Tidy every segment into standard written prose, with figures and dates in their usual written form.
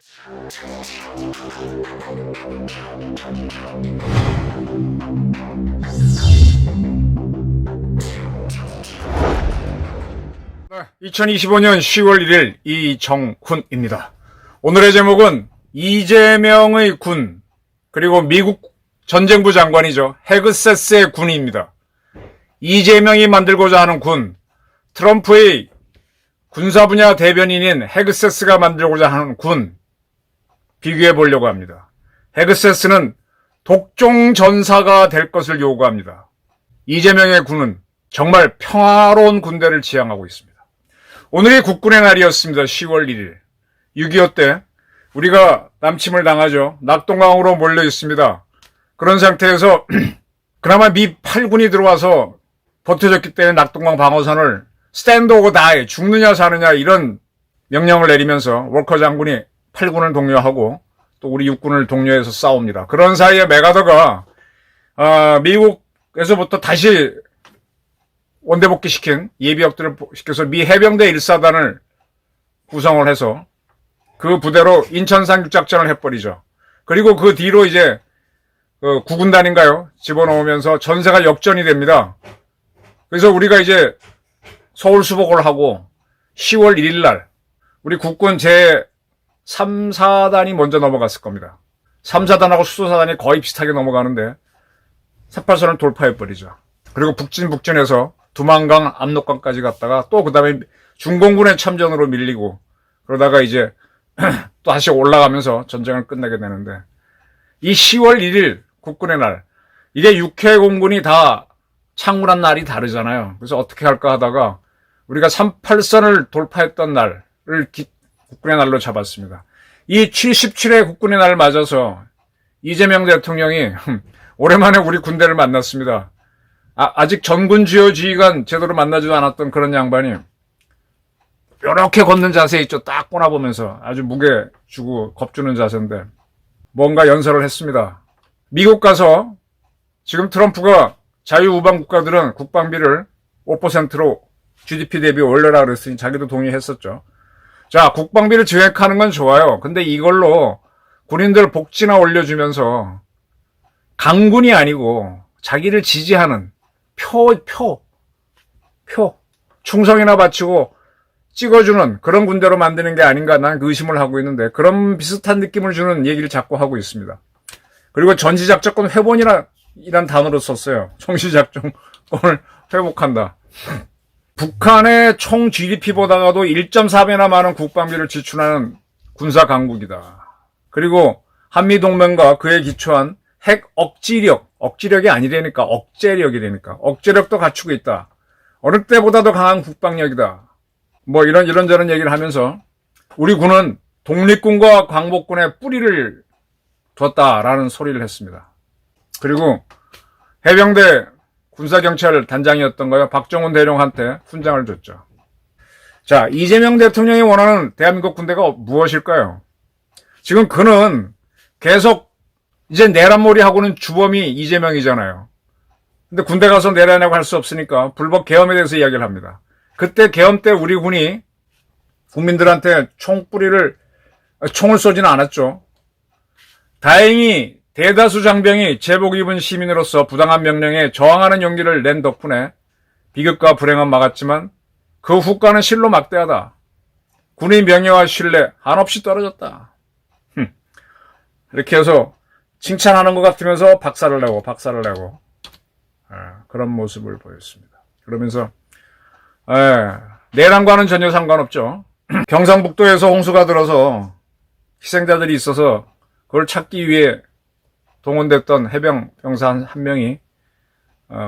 네, 2025년 10월 1일 이정훈입니다. 오늘의 제목은 이재명의 군, 그리고 미국 전쟁부 장관이죠. 헤그세스의 군입니다. 이재명이 만들고자 하는 군, 트럼프의 군사 분야 대변인인 헤그세스가 만들고자 하는 군, 비교해 보려고 합니다. 헤그세스는 독종 전사가 될 것을 요구합니다. 이재명의 군은 정말 평화로운 군대를 지향하고 있습니다. 오늘이 국군의 날이었습니다. 10월 1일. 6.25 때 우리가 남침을 당하죠. 낙동강으로 몰려 있습니다. 그런 상태에서 그나마 미 8군이 들어와서 버텨줬기 때문에 낙동강 방어선을 스탠드 오고 다이, 죽느냐 사느냐 이런 명령을 내리면서 월커 장군이 8군을 독려하고 또 우리 6군을 독려해서 싸웁니다. 그런 사이에 메가더가 미국에서부터 다시 원대복귀시킨 예비역들을 시켜서 미 해병대 1사단을 구성을 해서 그 부대로 인천 상륙작전을 해버리죠. 그리고 그 뒤로 이제 구군단인가요? 집어넣으면서 전세가 역전이 됩니다. 그래서 우리가 이제 서울 수복을 하고 10월 1일 날 우리 국군 제 3, 4단이 먼저 넘어갔을 겁니다. 3, 4단하고 수소사단이 거의 비슷하게 넘어가는데 38선을 돌파해버리죠. 그리고 북진해서 두만강, 압록강까지 갔다가 또 그 다음에 중공군의 참전으로 밀리고 그러다가 이제 또 다시 올라가면서 전쟁을 끝내게 되는데 이 10월 1일 국군의 날, 이게 6회 공군이 다 창군한 날이 다르잖아요. 그래서 어떻게 할까 하다가 우리가 38선을 돌파했던 날을 국군의 날로 잡았습니다. 이 77회 국군의 날 맞아서 이재명 대통령이 오랜만에 우리 군대를 만났습니다. 아직 전군 주요 지휘관 제대로 만나지도 않았던 그런 양반이 이렇게 걷는 자세 있죠. 딱 꼬나보면서 아주 무게 주고 겁주는 자세인데 뭔가 연설을 했습니다. 미국 가서 지금 트럼프가 자유우방 국가들은 국방비를 5%로 GDP 대비 올려라 그랬으니 자기도 동의했었죠. 자, 국방비를 증액하는 건 좋아요. 근데 이걸로 군인들 복지나 올려주면서 강군이 아니고 자기를 지지하는 충성이나 바치고 찍어주는 그런 군대로 만드는 게 아닌가 난 의심을 하고 있는데 그런 비슷한 느낌을 주는 얘기를 자꾸 하고 있습니다. 그리고 전시작전권 회복이란 단어를 썼어요. 정시작전권을 회복한다. 북한의 총 GDP보다도 1.4배나 많은 국방비를 지출하는 군사 강국이다. 그리고 한미동맹과 그에 기초한 핵 억지력이 아니라니까 억제력이라니까 억제력도 갖추고 있다. 어느 때보다도 강한 국방력이다. 뭐 이런저런 얘기를 하면서 우리 군은 독립군과 광복군의 뿌리를 뒀다라는 소리를 했습니다. 그리고 해병대 군사경찰 단장이었던 거요. 박정훈 대령한테 훈장을 줬죠. 자, 이재명 대통령이 원하는 대한민국 군대가 무엇일까요? 지금 그는 계속 이제 내란몰이하고는 주범이 이재명이잖아요. 근데 군대 가서 내란이라고 할 수 없으니까 불법 계엄에 대해서 이야기를 합니다. 그때 계엄 때 우리 군이 국민들한테 총을 쏘지는 않았죠. 다행히 대다수 장병이 제복 입은 시민으로서 부당한 명령에 저항하는 용기를 낸 덕분에 비극과 불행은 막았지만 그 후과는 실로 막대하다. 군의 명예와 신뢰 한없이 떨어졌다. 이렇게 해서 칭찬하는 것 같으면서 박살을 내고 그런 모습을 보였습니다. 그러면서 내란과는 전혀 상관없죠. 경상북도에서 홍수가 들어서 희생자들이 있어서 그걸 찾기 위해 동원됐던 해병병사 한 명이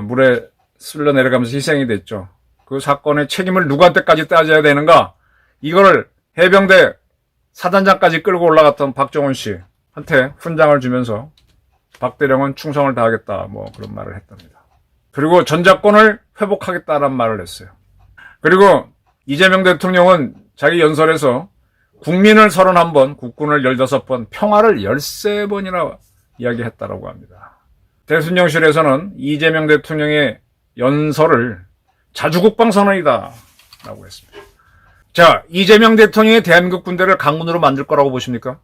물에 쓸려 내려가면서 희생이 됐죠. 그 사건의 책임을 누구한테까지 따져야 되는가? 이걸 해병대 사단장까지 끌고 올라갔던 박정훈 씨한테 훈장을 주면서 박 대령은 충성을 다하겠다 뭐 그런 말을 했답니다. 그리고 전작권을 회복하겠다라는 말을 했어요. 그리고 이재명 대통령은 자기 연설에서 국민을 31번, 국군을 15번, 평화를 13번이나 이야기했다라고 합니다. 대통령실에서는 이재명 대통령의 연설을 자주국방 선언이다 라고 했습니다. 자, 이재명 대통령이 대한민국 군대를 강군으로 만들 거라고 보십니까?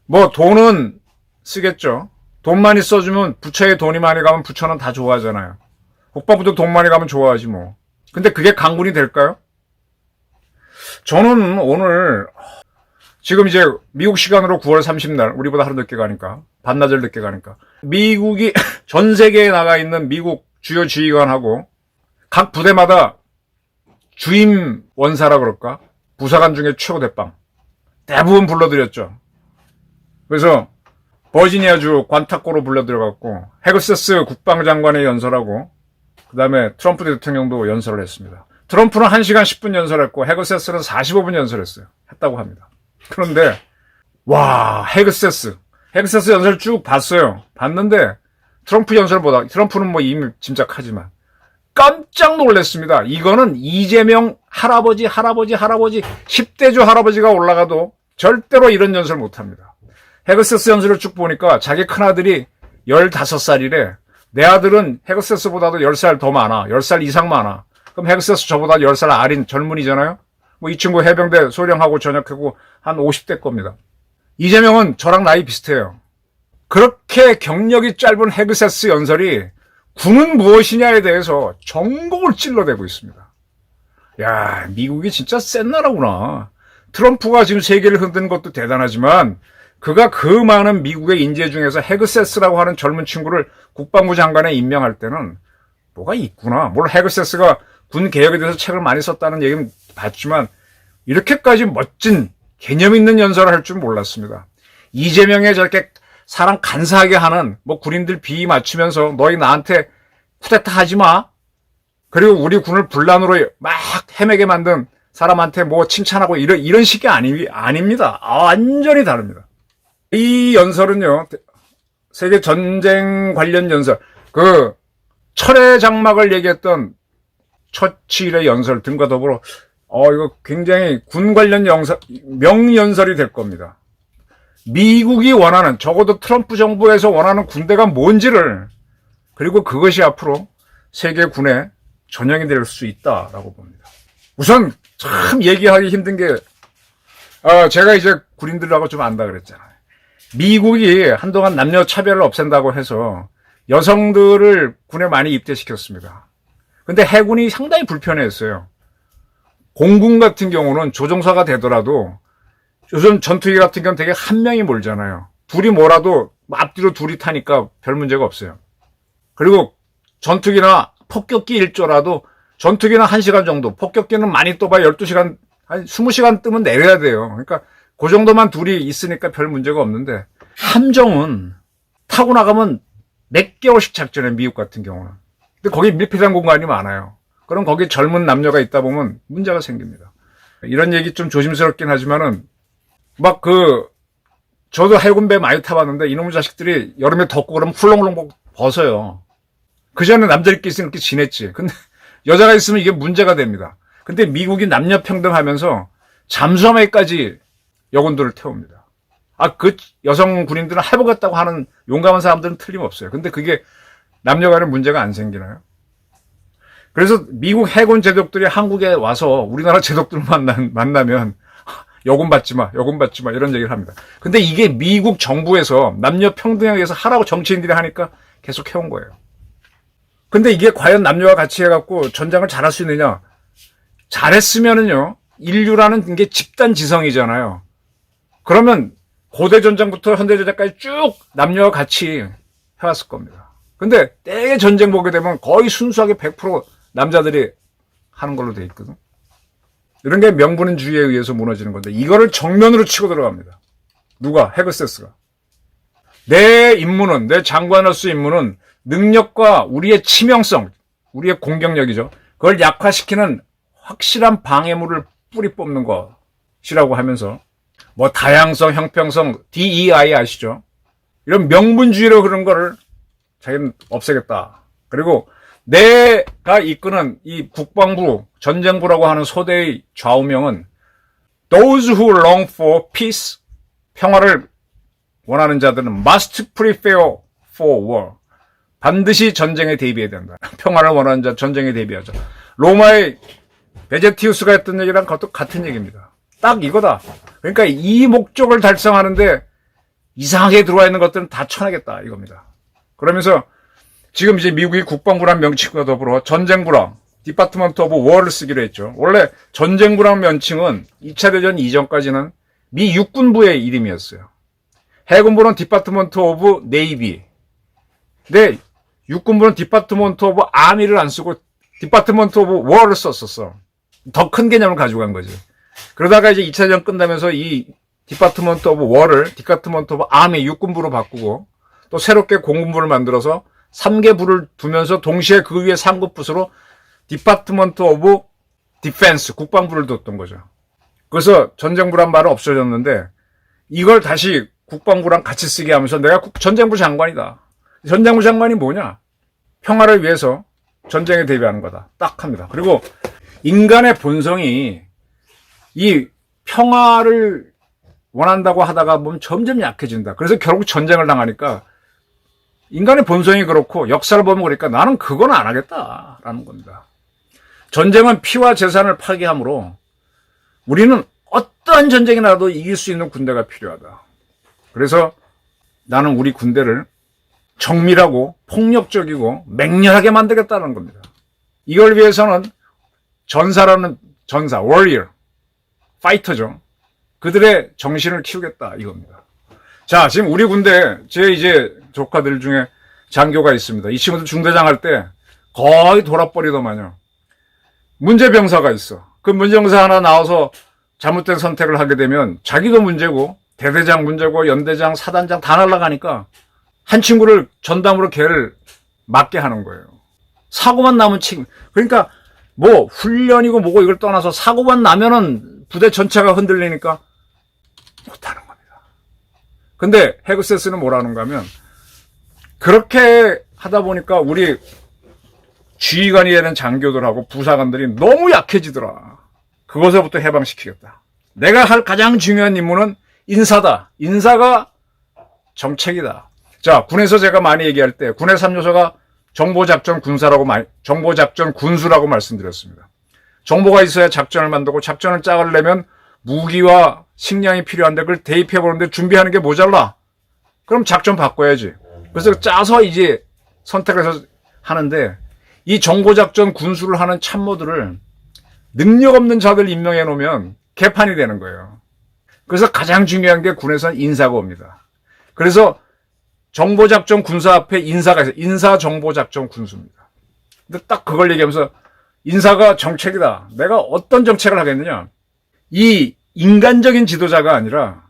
뭐 돈은 쓰겠죠. 돈 많이 써주면 부처에 돈이 많이 가면 부처는 다 좋아하잖아요. 국방부도 돈 많이 가면 좋아하지 뭐. 근데 그게 강군이 될까요? 저는 오늘 지금 이제 미국 시간으로 9월 30날 우리보다 하루 늦게 가니까 반나절 늦게 가니까 미국이 전 세계에 나가 있는 미국 주요 지휘관하고 각 부대마다 주임 원사라 그럴까? 부사관 중에 최고 대빵 대부분 불러드렸죠. 그래서 버지니아주 관타코로 불러들여갖고 헤그세스 국방장관의 연설하고 그 다음에 트럼프 대통령도 연설을 했습니다. 트럼프는 1시간 10분 연설했고 헤그세스는 45분 연설했어요. 했다고 합니다. 그런데 와 헤그세스 연설 쭉 봤어요. 봤는데 트럼프 연설보다 트럼프는 뭐 이미 짐작하지만 깜짝 놀랐습니다. 이거는 이재명 할아버지 10대주 할아버지가 올라가도 절대로 이런 연설 못합니다. 헤그세스 연설을 쭉 보니까 자기 큰아들이 15살이래. 내 아들은 헤그세스보다도 10살 더 많아. 10살 이상 많아. 그럼 헤그세스 저보다 10살 어린 젊은이잖아요. 뭐 이 친구 해병대 소령하고 전역하고 한 50대 겁니다. 이재명은 저랑 나이 비슷해요. 그렇게 경력이 짧은 헤그세스 연설이 군은 무엇이냐에 대해서 전곡을 찔러대고 있습니다. 야, 미국이 진짜 센 나라구나. 트럼프가 지금 세계를 흔드는 것도 대단하지만 그가 그 많은 미국의 인재 중에서 헤그세스라고 하는 젊은 친구를 국방부 장관에 임명할 때는 뭐가 있구나. 물론 헤그세스가 군 개혁에 대해서 책을 많이 썼다는 얘기는 봤지만 이렇게까지 멋진 개념 있는 연설을 할 줄 몰랐습니다. 이재명의 저렇게 사람 간사하게 하는 뭐 군인들 비위 맞추면서 너희 나한테 쿠데타 하지 마. 그리고 우리 군을 분란으로 막 헤매게 만든 사람한테 뭐 칭찬하고 이런 식이 아닙니다. 완전히 다릅니다. 이 연설은요, 세계 전쟁 관련 연설, 그 철의 장막을 얘기했던 처칠의 연설 등과 더불어 이거 굉장히 군 관련 명연설이 될 겁니다. 미국이 원하는, 적어도 트럼프 정부에서 원하는 군대가 뭔지를, 그리고 그것이 앞으로 세계 군의 전형이 될 수 있다라고 봅니다. 우선 참 얘기하기 힘든 게 제가 이제 군인들하고 좀 안다 그랬잖아요. 미국이 한동안 남녀 차별을 없앤다고 해서 여성들을 군에 많이 입대시켰습니다. 근데 해군이 상당히 불편해했어요. 공군 같은 경우는 조종사가 되더라도 요즘 전투기 같은 경우는 되게 한 명이 몰잖아요. 둘이 몰아도 앞뒤로 둘이 타니까 별 문제가 없어요. 그리고 전투기나 폭격기 일조라도 전투기는 1시간 정도, 폭격기는 많이 떠봐야 12시간, 한 20시간 뜨면 내려야 돼요. 그러니까 그 정도만 둘이 있으니까 별 문제가 없는데 함정은 타고 나가면 몇 개월씩 작전해, 미국 같은 경우는. 근데 거기 밀폐된 공간이 많아요. 그럼 거기 젊은 남녀가 있다 보면 문제가 생깁니다. 이런 얘기 좀 조심스럽긴 하지만은 저도 해군배 많이 타봤는데 이놈의 자식들이 여름에 덥고 그러면 훌렁훌렁 벗어요. 그 전에 남자들끼리 있으면 이렇게 지냈지. 근데 여자가 있으면 이게 문제가 됩니다. 근데 미국이 남녀 평등하면서 잠수함에까지 여군들을 태웁니다. 그 여성 군인들은 해보겠다고 하는 용감한 사람들은 틀림없어요. 근데 그게 남녀 간에 문제가 안 생기나요? 그래서 미국 해군 제독들이 한국에 와서 우리나라 제독들 만나면 여군 받지 마 이런 얘기를 합니다. 근데 이게 미국 정부에서 남녀 평등에 의해서 하라고 정치인들이 하니까 계속 해온 거예요. 근데 이게 과연 남녀와 같이 해갖고 전장을 잘할 수 있느냐? 잘했으면은요, 인류라는 게 집단 지성이잖아요. 그러면 고대 전쟁부터 현대 전쟁까지 쭉 남녀와 같이 해왔을 겁니다. 근데 때에 전쟁 보게 되면 거의 순수하게 100% 남자들이 하는 걸로 돼 있거든. 이런 게 명분주의에 의해서 무너지는 건데 이거를 정면으로 치고 들어갑니다. 누가? 헤그세스가. 내 임무는, 내 장관으로서 임무는 능력과 우리의 치명성, 우리의 공격력이죠. 그걸 약화시키는 확실한 방해물을 뿌리 뽑는 것이라고 하면서 뭐 다양성, 형평성, DEI 아시죠? 이런 명분주의로 그런 거를 자기는 없애겠다. 그리고 내가 이끄는 이 국방부, 전쟁부라고 하는 소대의 좌우명은 Those who long for peace, 평화를 원하는 자들은 must prepare for war. 반드시 전쟁에 대비해야 된다. 평화를 원하는 자 전쟁에 대비하자. 로마의 베제티우스가 했던 얘기랑 그것도 같은 얘기입니다. 딱 이거다. 그러니까 이 목적을 달성하는데 이상하게 들어와 있는 것들은 다 쳐내겠다 이겁니다. 그러면서 지금 이제 미국이 국방부란 명칭과 더불어 전쟁부랑 디파트먼트 오브 워를 쓰기로 했죠. 원래 전쟁부란 명칭은 2차 대전 이전까지는 미 육군부의 이름이었어요. 해군부는 디파트먼트 오브 네이비. 근데 육군부는 디파트먼트 오브 아미를 안 쓰고 디파트먼트 오브 워를 썼었어. 더 큰 개념을 가지고 간 거지. 그러다가 이제 2차 대전 끝나면서 이 디파트먼트 오브 워를 디파트먼트 오브 아미 육군부로 바꾸고 또 새롭게 공군부를 만들어서 3개 부를 두면서 동시에 그 위에 3급 부서로 디파트먼트 오브 디펜스 국방부를 뒀던 거죠. 그래서 전쟁부란 말은 없어졌는데 이걸 다시 국방부랑 같이 쓰게 하면서 내가 전쟁부 장관이다. 전쟁부 장관이 뭐냐? 평화를 위해서 전쟁에 대비하는 거다. 딱 합니다. 그리고 인간의 본성이 이 평화를 원한다고 하다가 보면 점점 약해진다. 그래서 결국 전쟁을 당하니까 인간의 본성이 그렇고 역사를 보면 그러니까 나는 그건 안 하겠다라는 겁니다. 전쟁은 피와 재산을 파괴하므로 우리는 어떠한 전쟁이 나도 이길 수 있는 군대가 필요하다. 그래서 나는 우리 군대를 정밀하고 폭력적이고 맹렬하게 만들겠다는 겁니다. 이걸 위해서는 전사라는 전사, warrior, 파이터죠. 그들의 정신을 키우겠다 이겁니다. 자, 지금 우리 군대 제 이제 조카들 중에 장교가 있습니다. 이 친구들 중대장 할 때 거의 돌아버리더만요. 문제병사가 있어. 그 문제병사 하나 나와서 잘못된 선택을 하게 되면 자기도 문제고 대대장 문제고 연대장 사단장 다 날아가니까 한 친구를 전담으로 걔를 맡게 하는 거예요. 사고만 나면 그러니까 뭐 훈련이고 뭐고 이걸 떠나서 사고만 나면은 부대 전체가 흔들리니까 못하는 겁니다. 근데 헤그세스는 뭐라는가 하면 그렇게 하다 보니까 우리 지휘관이 되는 장교들하고 부사관들이 너무 약해지더라. 그것에부터 해방시키겠다. 내가 할 가장 중요한 임무는 인사다. 인사가 정책이다. 자, 군에서 제가 많이 얘기할 때 군의 3요소가 정보작전 정보작전 군수라고 말씀드렸습니다. 정보가 있어야 작전을 만들고 작전을 짜려면 무기와 식량이 필요한데 그걸 대입해보는데 준비하는 게 모자라. 그럼 작전 바꿔야지. 그래서 짜서 이제 선택해서 하는데 이 정보작전 군수를 하는 참모들을 능력 없는 자들 임명해 놓으면 개판이 되는 거예요. 그래서 가장 중요한 게 군에서는 인사가 옵니다. 그래서 정보작전 군수 앞에 인사가 있어요. 인사정보작전 군수입니다. 근데 딱 그걸 얘기하면서 인사가 정책이다. 내가 어떤 정책을 하겠느냐. 이 인간적인 지도자가 아니라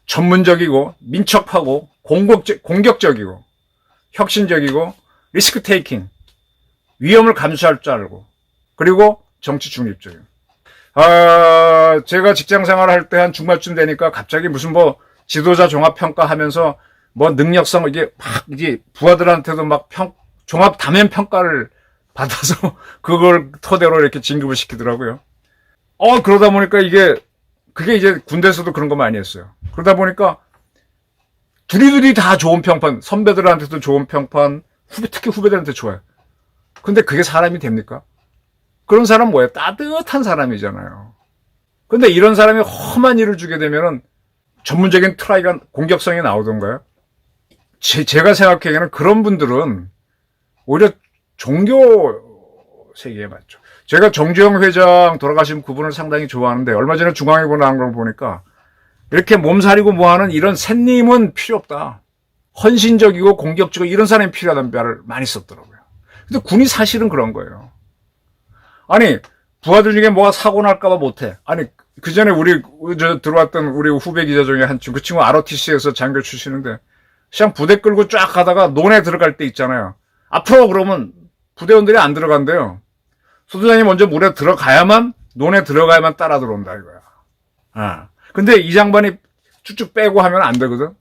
전문적이고 민첩하고 공격적이고 혁신적이고 리스크 테이킹 위험을 감수할 줄 알고 그리고 정치 중립적인. 제가 직장 생활을 할 때 한 중반쯤 되니까 갑자기 무슨 뭐 지도자 종합평가 하면서 뭐 능력성 이게 부하들한테도 막 종합 다면 평가를 받아서 그걸 토대로 이렇게 진급을 시키더라고요. 그러다 보니까 그게 이제 군대에서도 그런 거 많이 했어요. 그러다 보니까 둘이 다 좋은 평판, 선배들한테도 좋은 평판, 특히 후배들한테 좋아요. 근데 그게 사람이 됩니까? 그런 사람 뭐예요? 따뜻한 사람이잖아요. 근데 이런 사람이 험한 일을 주게 되면은 전문적인 트라이가 공격성이 나오던가요? 제가 생각하기에는 그런 분들은 오히려 종교 세계에 맞죠. 제가 정주영 회장 돌아가신 그분을 상당히 좋아하는데 얼마 전에 중앙일보 나온 걸 보니까 이렇게 몸살이고 뭐하는 이런 샌님은 필요 없다. 헌신적이고 공격적이고 이런 사람이 필요하다는 말을 많이 썼더라고요. 근데 군이 사실은 그런 거예요. 아니 부하들 중에 뭐가 사고 날까봐 못해. 아니 그 전에 들어왔던 우리 후배 기자 중에 한 친구, 그 친구 ROTC에서 장교 출신인데 그냥 부대 끌고 쫙 가다가 논에 들어갈 때 있잖아요. 앞으로 그러면 부대원들이 안 들어간대요. 소대장이 먼저 물에 들어가야만, 논에 들어가야만 따라 들어온다 이거야. 근데 이 장반이 쭉쭉 빼고 하면 안 되거든.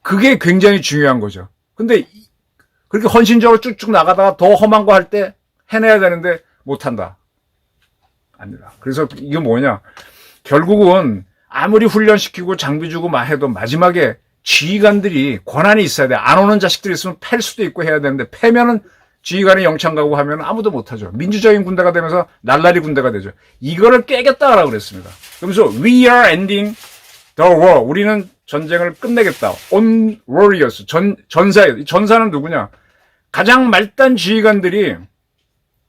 그게 굉장히 중요한 거죠. 근데 그렇게 헌신적으로 쭉쭉 나가다가 더 험한 거 할 때 해내야 되는데 못한다. 아니다. 그래서 이게 뭐냐. 결국은 아무리 훈련시키고 장비 주고 해도 마지막에 지휘관들이 권한이 있어야 돼. 안 오는 자식들이 있으면 팰 수도 있고 해야 되는데 패면은 지휘관이 영창 가고 하면 아무도 못하죠. 민주적인 군대가 되면서 날라리 군대가 되죠. 이거를 깨겠다라고 그랬습니다. 그러면서 We are ending the war. 우리는 전쟁을 끝내겠다. On warriors. 전사예요. 전사는 누구냐? 가장 말단 지휘관들이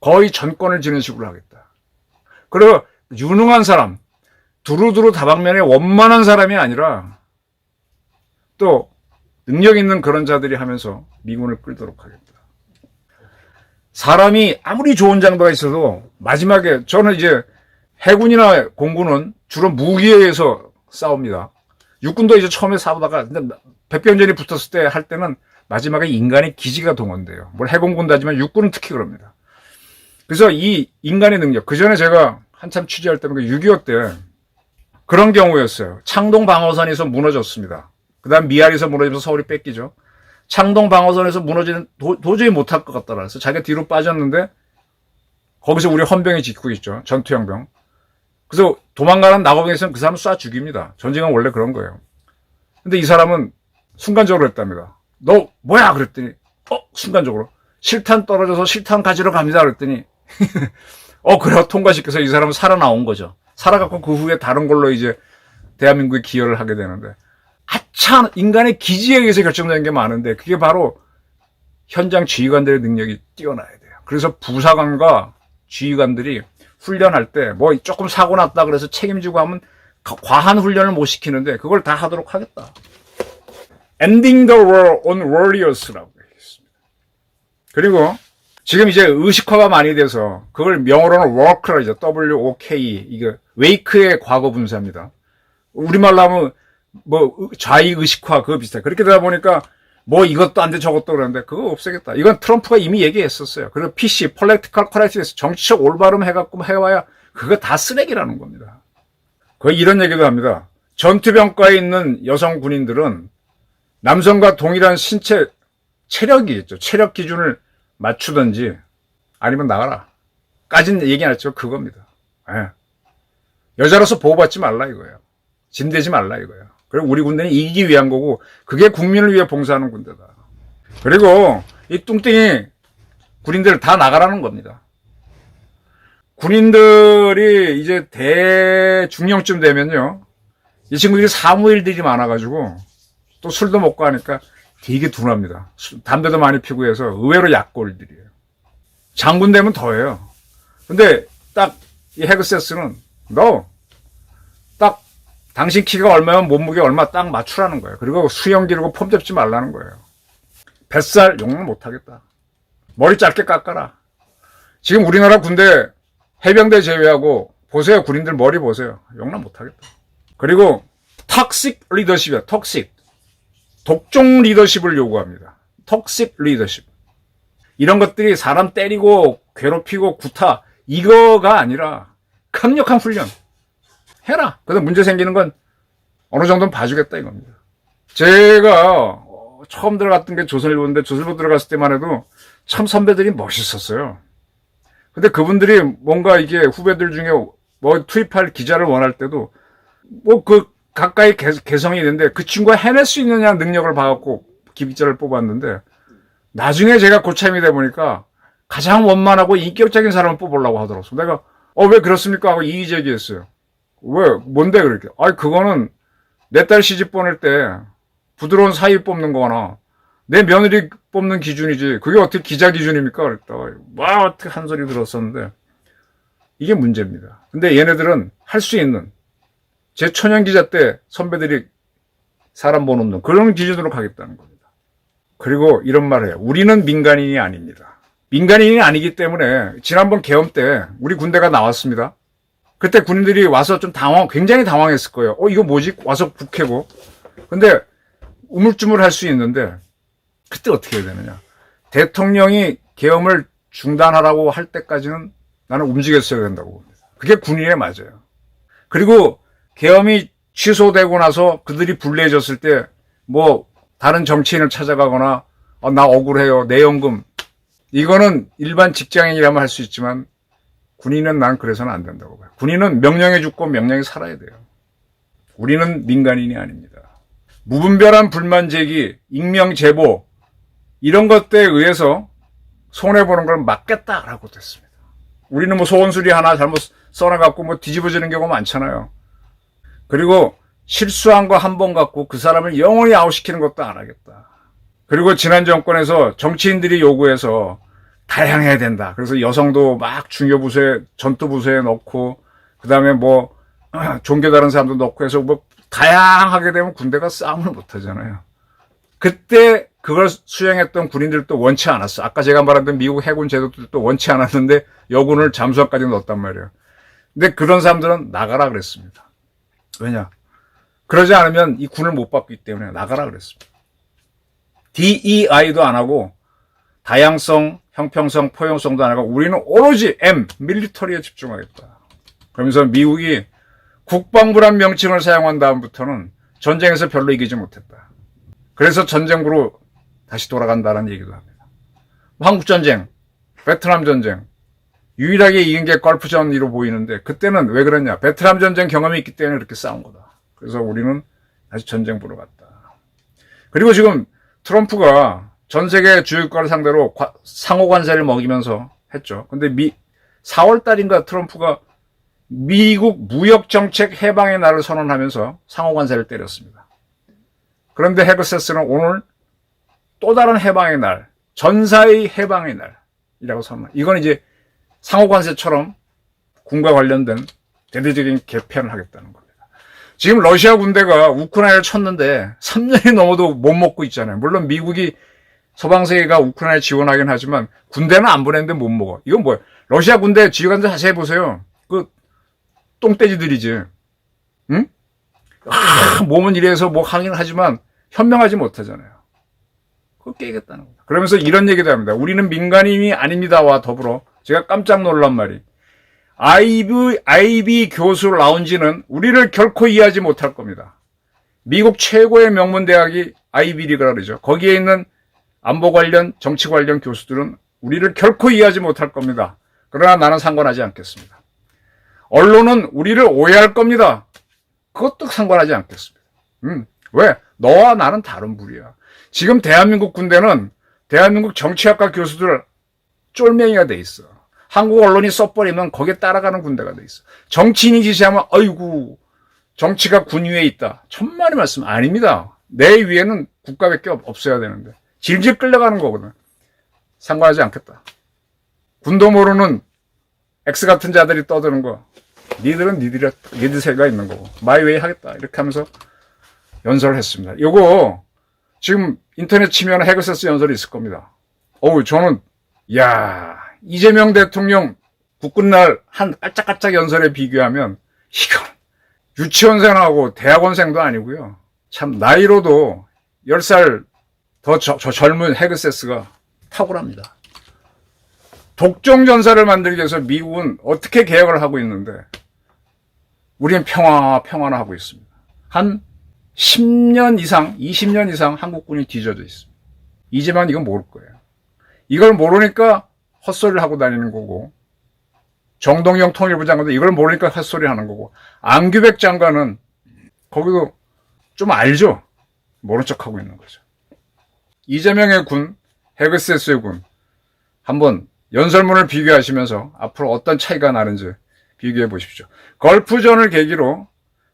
거의 전권을 지는 식으로 하겠다. 그리고 유능한 사람, 두루두루 다방면에 원만한 사람이 아니라 또 능력 있는 그런 자들이 하면서 미군을 끌도록 하겠다. 사람이 아무리 좋은 장비가 있어도 마지막에 저는 이제 해군이나 공군은 주로 무기에 의해서 싸웁니다. 육군도 이제 처음에 싸우다가 백병전이 붙었을 때 할 때는 마지막에 인간의 기지가 동원돼요. 뭘 해공군도 하지만 육군은 특히 그럽니다. 그래서 이 인간의 능력, 그 전에 제가 한참 취재할 때 6.25 때 그런 경우였어요. 창동 방어선에서 무너졌습니다. 그 다음 미아리에서 무너지면서 서울이 뺏기죠. 창동 방어선에서 무너지는 도저히 못할 것 같다 그래서 자기가 뒤로 빠졌는데 거기서 우리 헌병이 짓고 있죠. 전투형병. 그래서 도망가는 낙오병이 있으면 그 사람을 쏴 죽입니다. 전쟁은 원래 그런 거예요. 근데 이 사람은 순간적으로 했답니다. 너 뭐야? 그랬더니 순간적으로 실탄 떨어져서 실탄 가지러 갑니다. 그랬더니 그래요. 통과시켜서 이 사람은 살아나온 거죠. 살아갖고 그 후에 다른 걸로 이제 대한민국에 기여를 하게 되는데 하찮은 인간의 기지에 의해서 결정되는 게 많은데 그게 바로 현장 지휘관들의 능력이 뛰어나야 돼요. 그래서 부사관과 지휘관들이 훈련할 때 뭐 조금 사고 났다 그래서 책임지고 하면 과한 훈련을 못 시키는데 그걸 다 하도록 하겠다. Ending the war on warriors라고 얘기했습니다. 그리고 지금 이제 의식화가 많이 돼서 그걸 영어로는 work라고 하죠. W-O-K. 이게 웨이크의 과거 분사입니다. 우리말로 하면 뭐 좌익의식화 그거 비슷해. 그렇게 되다 보니까 뭐 이것도 안 돼 저것도 그러는데 그거 없애겠다. 이건 트럼프가 이미 얘기했었어요. 그리고 PC, Political Correctness, 정치적 올바름 해갖고 해와야 그거 다 쓰레기라는 겁니다. 거의 이런 얘기도 합니다. 전투병과에 있는 여성 군인들은 남성과 동일한 신체 체력이 있죠. 체력 기준을 맞추든지 아니면 나가라. 까진 얘기 안 했죠. 그겁니다. 예. 여자로서 보호받지 말라 이거예요. 짐되지 말라 이거예요. 그리고 우리 군대는 이기기 위한 거고 그게 국민을 위해 봉사하는 군대다. 그리고 이 뚱땡이 군인들 다 나가라는 겁니다. 군인들이 이제 대중령쯤 되면요. 이 친구들이 사무일들이 많아가지고 또 술도 먹고 하니까 되게 둔합니다. 담배도 많이 피고 해서 의외로 약골들이에요. 장군 되면 더해요. 근데 딱 이 헤그세스는 딱 당신 키가 얼마면 몸무게 얼마 딱 맞추라는 거예요. 그리고 수영 기르고 폼 잡지 말라는 거예요. 뱃살 용납 못하겠다. 머리 짧게 깎아라. 지금 우리나라 군대 해병대 제외하고 보세요. 군인들 머리 보세요. 용납 못하겠다. 그리고 톡식 리더십이야. 톡식. 독종 리더십을 요구합니다. 톡식 리더십. 이런 것들이 사람 때리고 괴롭히고 구타 이거가 아니라 강력한 훈련. 해라. 그래서 문제 생기는 건 어느 정도는 봐주겠다 이겁니다. 제가 처음 들어갔던 게 조선일보인데 조선일보 들어갔을 때만 해도 참 선배들이 멋있었어요. 근데 그분들이 뭔가 이게 후배들 중에 뭐 투입할 기자를 원할 때도 뭐 그 가까이 개성이 있는데 그 친구가 해낼 수 있느냐 능력을 봐갖고 기자를 뽑았는데 나중에 제가 고참이 돼 보니까 가장 원만하고 인격적인 사람을 뽑으려고 하더라고요. 내가 왜 그렇습니까? 하고 이의 제기했어요. 왜? 뭔데 그렇게? 그거는 내 딸 시집 보낼 때 부드러운 사위 뽑는 거나 내 며느리 뽑는 기준이지. 그게 어떻게 기자 기준입니까? 그랬다가 와 어떻게 한 소리 들었었는데 이게 문제입니다. 근데 얘네들은 할 수 있는 제 천연 기자 때 선배들이 사람 못 없는 그런 기준으로 가겠다는 겁니다. 그리고 이런 말을 해요. 우리는 민간인이 아닙니다. 민간인이 아니기 때문에 지난번 계엄 때 우리 군대가 나왔습니다. 그때 군인들이 와서 좀 굉장히 당황했을 거예요. 이거 뭐지? 와서 국회고. 근데 우물쭈물 할 수 있는데 그때 어떻게 해야 되느냐. 대통령이 계엄을 중단하라고 할 때까지는 나는 움직였어야 된다고 봅니다. 그게 군인에 맞아요. 그리고 계엄이 취소되고 나서 그들이 불리해졌을 때 뭐 다른 정치인을 찾아가거나 나 억울해요. 내 연금. 이거는 일반 직장인이라면 할 수 있지만 군인은 난 그래서는 안 된다고 봐요. 군인은 명령해 죽고 명령에 살아야 돼요. 우리는 민간인이 아닙니다. 무분별한 불만 제기, 익명 제보 이런 것들에 의해서 손해보는 걸 막겠다라고 됐습니다. 우리는 뭐 소원수리 하나 잘못 써놔갖고 뭐 뒤집어지는 경우가 많잖아요. 그리고 실수한 거 한 번 갖고 그 사람을 영원히 아웃시키는 것도 안 하겠다. 그리고 지난 정권에서 정치인들이 요구해서 다양해야 된다. 그래서 여성도 막 중요부서에, 전투부서에 넣고, 그 다음에 뭐, 종교 다른 사람도 넣고 해서 뭐, 다양하게 되면 군대가 싸움을 못 하잖아요. 그때 그걸 수행했던 군인들도 원치 않았어. 아까 제가 말했던 미국 해군 제도들도 원치 않았는데, 여군을 잠수함까지 넣었단 말이에요. 근데 그런 사람들은 나가라 그랬습니다. 왜냐? 그러지 않으면 이 군을 못 받기 때문에 나가라 그랬습니다. DEI도 안 하고, 다양성, 형평성, 포용성도 안 하고 우리는 오로지 밀리터리에 집중하겠다. 그러면서 미국이 국방부란 명칭을 사용한 다음부터는 전쟁에서 별로 이기지 못했다. 그래서 전쟁부로 다시 돌아간다는 얘기도 합니다. 한국전쟁, 베트남 전쟁, 유일하게 이긴 게 걸프전이로 보이는데 그때는 왜 그랬냐? 베트남 전쟁 경험이 있기 때문에 이렇게 싸운 거다. 그래서 우리는 다시 전쟁부로 갔다. 그리고 지금 트럼프가 전 세계 주요국가를 상대로 상호 관세를 먹이면서 했죠. 근데 4월 달인가 트럼프가 미국 무역 정책 해방의 날을 선언하면서 상호 관세를 때렸습니다. 그런데 헤그세스는 오늘 또 다른 해방의 날, 전사의 해방의 날이라고 선언합니다. 이건 이제 상호 관세처럼 군과 관련된 대대적인 개편을 하겠다는 겁니다. 지금 러시아 군대가 우크라이나를 쳤는데 3년이 넘어도 못 먹고 있잖아요. 물론 미국이 서방세계가 우크라이나에 지원하긴 하지만 군대는 안 보냈는데 못 먹어. 이건 뭐야? 러시아 군대 지휘관들 자세히 보세요. 그 똥돼지들이지. 응? 몸은 이래서 뭐 하긴 하지만 현명하지 못하잖아요. 그거 깨겠다는 거다. 그러면서 이런 얘기도 합니다. 우리는 민간인이 아닙니다와 더불어 제가 깜짝 놀란 말이 아이비 교수 라운지는 우리를 결코 이해하지 못할 겁니다. 미국 최고의 명문 대학이 아이비리그라 그러죠. 거기에 있는 안보 관련, 정치 관련 교수들은 우리를 결코 이해하지 못할 겁니다. 그러나 나는 상관하지 않겠습니다. 언론은 우리를 오해할 겁니다. 그것도 상관하지 않겠습니다. 왜? 너와 나는 다른 부류야. 지금 대한민국 군대는 대한민국 정치학과 교수들 쫄맹이가 돼 있어. 한국 언론이 써버리면 거기에 따라가는 군대가 돼 있어. 정치인이 지시하면 아이고 정치가 군 위에 있다. 천만의 말씀 아닙니다. 내 위에는 국가밖에 없어야 되는데. 질질 끌려가는 거거든. 상관하지 않겠다. 군도 모르는 X 같은 자들이 떠드는 거. 니들은 니들 세가 있는 거고. 마이웨이 하겠다. 이렇게 하면서 연설을 했습니다. 요거 지금 인터넷 치면 헤그세스 연설이 있을 겁니다. 저는 이재명 대통령 국군날 한 깔짝깔짝 연설에 비교하면 이건 유치원생하고 대학원생도 아니고요. 참 나이로도 10살 더 젊은 헤그세스가 탁월합니다. 독종 전사를 만들기 위해서 미국은 어떻게 개혁을 하고 있는데 우리는 평화나 하고 있습니다. 한 10년 이상, 20년 이상 한국군이 뒤져져 있습니다. 이제만 이건 모를 거예요. 이걸 모르니까 헛소리를 하고 다니는 거고 정동영 통일부 장관도 이걸 모르니까 헛소리 하는 거고 안규백 장관은 거기도 좀 알죠? 모른 척하고 있는 거죠. 이재명의 군, 헤그세스의 군 한번 연설문을 비교하시면서 앞으로 어떤 차이가 나는지 비교해 보십시오. 걸프전을 계기로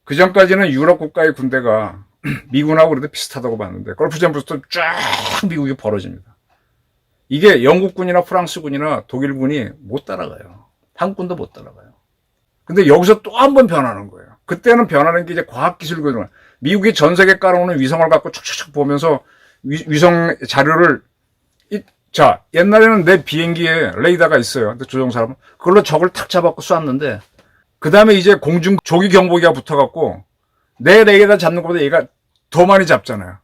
그전까지는 유럽 국가의 군대가 미군하고 그래도 비슷하다고 봤는데 걸프전부터 쫙 미국이 벌어집니다. 이게 영국군이나 프랑스군이나 독일군이 못 따라가요. 한국군도 못 따라가요. 근데 여기서 또 한 번 변하는 거예요. 그때는 변하는 게 이제 과학기술이거든요. 미국이 전 세계 깔아오는 위성을 갖고 촉촉촉 보면서 위성 자료를 옛날에는 내 비행기에 레이더가 있어요. 조종사람은 그걸로 적을 탁 잡았고 쐈는데 그 다음에 이제 공중 조기 경보기가 붙어갖고 내 레이더 잡는 것보다 얘가 더 많이 잡잖아요.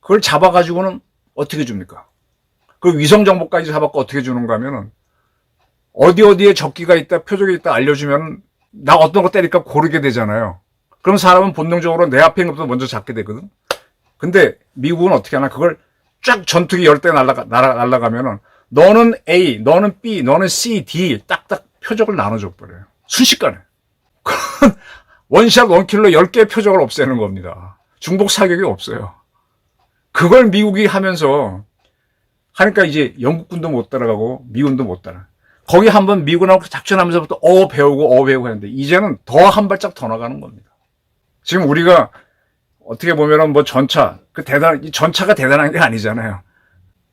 그걸 잡아가지고는 어떻게 줍니까? 그 위성 정보까지 잡았고 어떻게 주는가 하면은 어디에 적기가 있다, 표적이 있다 알려주면 나 어떤 거 때릴까 고르게 되잖아요. 그럼 사람은 본능적으로 내 앞에 있는 것부터 먼저 잡게 되거든. 근데 미국은 어떻게 하나 그걸 쫙 전투기 10대 날아가면은 너는 A, 너는 B, 너는 C, D 딱딱 표적을 나눠줘 버려요. 순식간에. 원샷 원킬로 10개의 표적을 없애는 겁니다. 중복 사격이 없어요. 그걸 미국이 하면서 하니까 이제 영국군도 못 따라가고 미군도 못 따라. 거기 한번 미군하고 작전하면서부터 배우고 했는데 이제는 더 한 발짝 더 나가는 겁니다. 지금 우리가 어떻게 보면은 뭐 이 전차가 대단한 게 아니잖아요.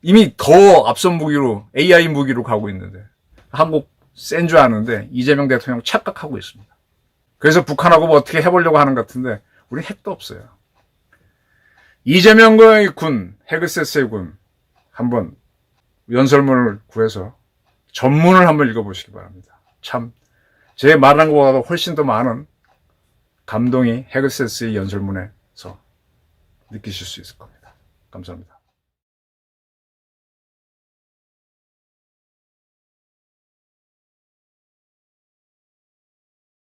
이미 더 앞선 무기로 AI 무기로 가고 있는데 한국 센 줄 아는데 이재명 대통령 착각하고 있습니다. 그래서 북한하고 뭐 어떻게 해보려고 하는 것 같은데 우리 핵도 없어요. 이재명의 군, 헤그세스의 군 한번 연설문을 구해서 전문을 한번 읽어보시기 바랍니다. 참 제 말한 것보다 훨씬 더 많은 감동이 헤그세스의 연설문에서 느끼실 수 있을 겁니다. 감사합니다.